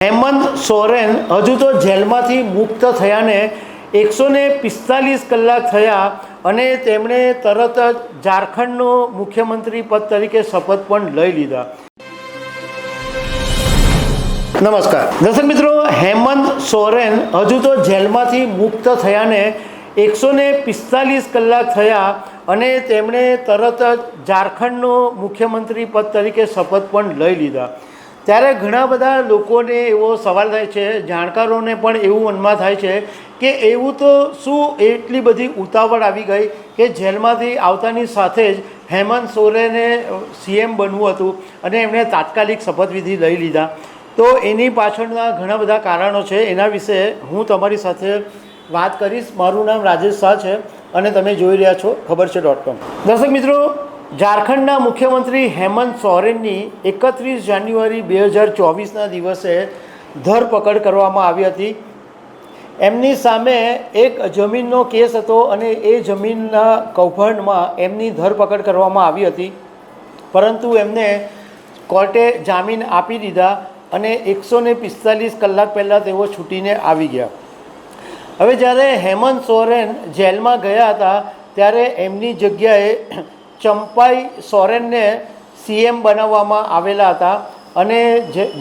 હેમંત સોરેન હજુ તો જેલમાંથી મુક્ત થયાને 145 કલાક થયા અને તેમણે તરત જ ઝારખંડનો મુખ્યમંત્રી પદ તરીકે શપથ પણ લઈ લીધા। નમસ્કાર દર્શક મિત્રો, હેમંત સોરેન હજુ તો જેલમાંથી મુક્ત થયાને 145 કલાક થયા અને તેમણે તરત જ ઝારખંડનો મુખ્યમંત્રી પદ તરીકે શપથ પણ લઈ લીધા। ત્યારે ઘણા બધા લોકોને એવો સવાલ થાય છે, જાણકારોને પણ એવું મનમાં થાય છે કે એવું તો શું એટલી બધી ઉતાવળ આવી ગઈ કે જેલમાંથી આવતાની સાથે જ હેમંત સોરેને સીએમ બનવું હતું અને એમણે તાત્કાલિક શપથવિધિ લઈ લીધા। તો એની પાછળના ઘણા બધા કારણો છે, એના વિશે હું તમારી સાથે વાત કરીશ। મારું નામ રાજેશ શાહ છે અને તમે જોઈ રહ્યા છો ખબરછે.com। દર્શક મિત્રો, ઝારખંડના મુખ્યમંત્રી હેમંત સોરેનની 31 જાન્યુઆરી 2024ના દિવસે ધરપકડ કરવામાં આવી હતી। એમની સામે એક જમીનનો કેસ હતો અને એ જમીનના કૌભાંડમાં એમની ધરપકડ કરવામાં આવી હતી, પરંતુ એમને કોર્ટે જામીન આપી દીધા અને 145 કલાક પહેલાં તેઓ છૂટીને આવી ગયા। હવે જ્યારે હેમંત સોરેન જેલમાં ગયા હતા ત્યારે એમની જગ્યાએ ચંપાઈ સોરેનને સીએમ બનાવવામાં આવેલા હતા અને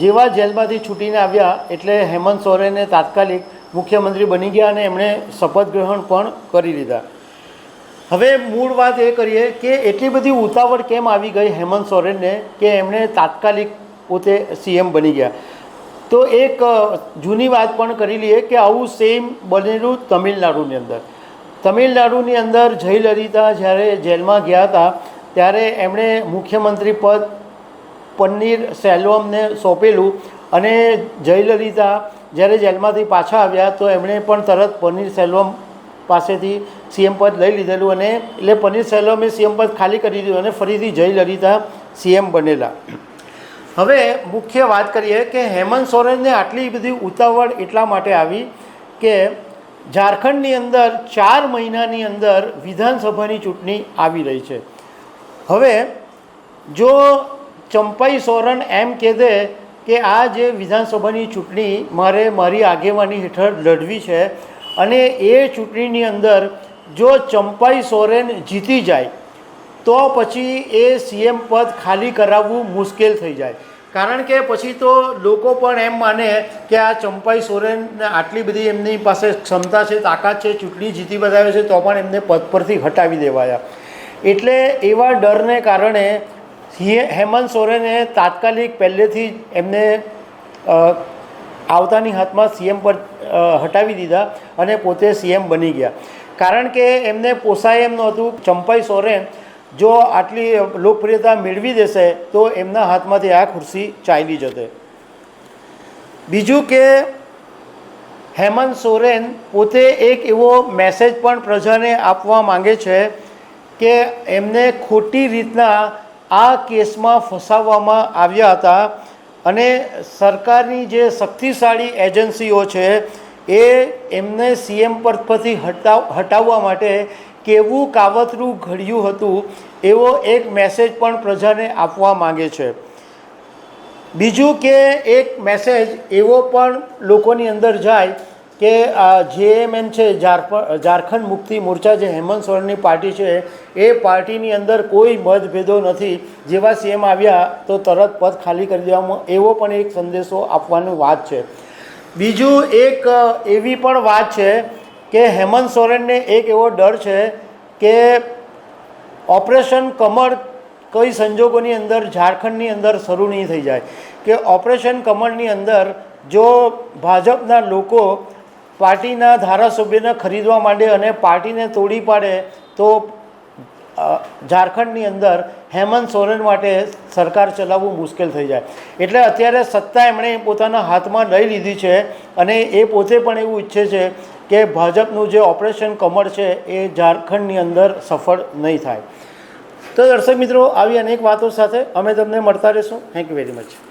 જેવા જેલમાંથી છૂટીને આવ્યા એટલે હેમંત સોરેને તાત્કાલિક મુખ્યમંત્રી બની ગયા અને એમણે શપથ ગ્રહણ પણ કરી લીધા। હવે મૂળ વાત એ કરીએ કે એટલી બધી ઉતાવળ કેમ આવી ગઈ હેમંત સોરેનને કે એમણે તાત્કાલિક પોતે સીએમ બની ગયા। તો એક જૂની વાત પણ કરી લઈએ કે આવું સેમ બનેલું તમિલનાડુની અંદર જયલલિતા જ્યારે જેલમાં ગયા હતા ત્યારે એમણે મુખ્યમંત્રી પદ પન્નીર સેલ્વમને સોંપેલું અને જયલલિતા જ્યારે જેલમાંથી પાછા આવ્યા તો એમણે પણ તરત પન્નીર સેલ્વમ પાસેથી સીએમ પદ લઈ લીધેલું અને એટલે પન્નીર સેલ્વમે સીએમ પદ ખાલી કરી દીધું અને ફરીથી જયલલિતા સીએમ બનેલા। હવે મુખ્ય વાત કરીએ કે હેમંત સોરેનને આટલી બધી ઉતાવળ એટલા માટે આવી કે ઝારખંડની અંદર 4 મહિનાની અંદર વિધાનસભાની ચૂંટણી આવી રહી છે। હવે જો ચંપાઈ સોરેન એમ કહેશે કે આ જે વિધાનસભાની ચૂંટણી મારે મારી આગેવાની હેઠળ લડવી છે અને એ ચૂંટણીની અંદર જો ચંપાઈ સોરેન જીતી જાય તો પછી એ સીએમ પદ ખાલી કરાવવું મુશ્કેલ થઈ જાય, કારણ કે પછી તો લોકો પણ એમ માને કે આ ચંપાઈ સોરેન આટલી બધી એમની પાસે ક્ષમતા છે, તાકાત છે, ચૂંટણી જીતી બતાવે છે તો પણ એમને પદ પરથી હટાવી દેવાયા। એટલે એવા ડરને કારણે હેમંત સોરેને તાત્કાલિક પહેલેથી જ એમને આવતાની હાથમાં સીએમ પદ હટાવી દીધા અને પોતે સીએમ બની ગયા, કારણ કે એમને પોસાય એમ નહોતું। ચંપાઈ સોરેન જો આટલી લોકપ્રિયતા મેળવી દેશે તો એમના હાથમાંથી આ ખુરશી ચાલી જશે। બીજું કે હેમંત સોરેન પોતે એક એવો મેસેજ પણ પ્રજાને આપવા માંગે છે કે એમને ખોટી રીતના આ કેસમાં ફસાવવામાં આવ્યા હતા અને સરકારની જે શક્તિશાળી એજન્સીઓ છે એ એમને સીએમ પદ પરથી હટાવવા માટે કેવું કાવતરું ઘડ્યું હતું એવો એક મેસેજ પણ પ્રજાને આપવા માંગે છે। બીજું કે એક મેસેજ એવો પણ લોકોની અંદર જાય કે જેએમએમ છે, ઝારખંડ મુક્તિ મોરચા જે હેમંત સોરેનની પાર્ટી છે એ પાર્ટીની અંદર કોઈ મતભેદો નથી, જેવા સીએમ આવ્યા તો તરત પદ ખાલી કરી દેવામાં, એવો પણ એક સંદેશો આપવાની વાત છે। બીજું એક એવી પણ વાત છે કે હેમંત સોરેનને એક એવો ડર છે કે ઓપરેશન કમળ કઈ સંજોગોની અંદર ઝારખંડની અંદર શરૂ નહીં થઈ જાય, કે ઓપરેશન કમળની અંદર જો ભાજપના લોકો પાર્ટીના ધારાસભ્યને ખરીદવા માંડે અને પાર્ટીને તોડી પાડે તો ઝારખંડની અંદર હેમંત સોરેન માટે સરકાર ચલાવવું મુશ્કેલ થઈ જાય। એટલે અત્યારે સત્તા એમણે પોતાના હાથમાં લઈ લીધી છે અને એ પોતે પણ એવું ઈચ્છે છે કે ભાજપનું જે ઓપરેશન કમળ છે એ ઝારખંડની અંદર સફળ નહીં થાય। તો દર્શક મિત્રો, આવી અનેક વાતો સાથે અમે તમને મળતા રહીશું। Thank you very much.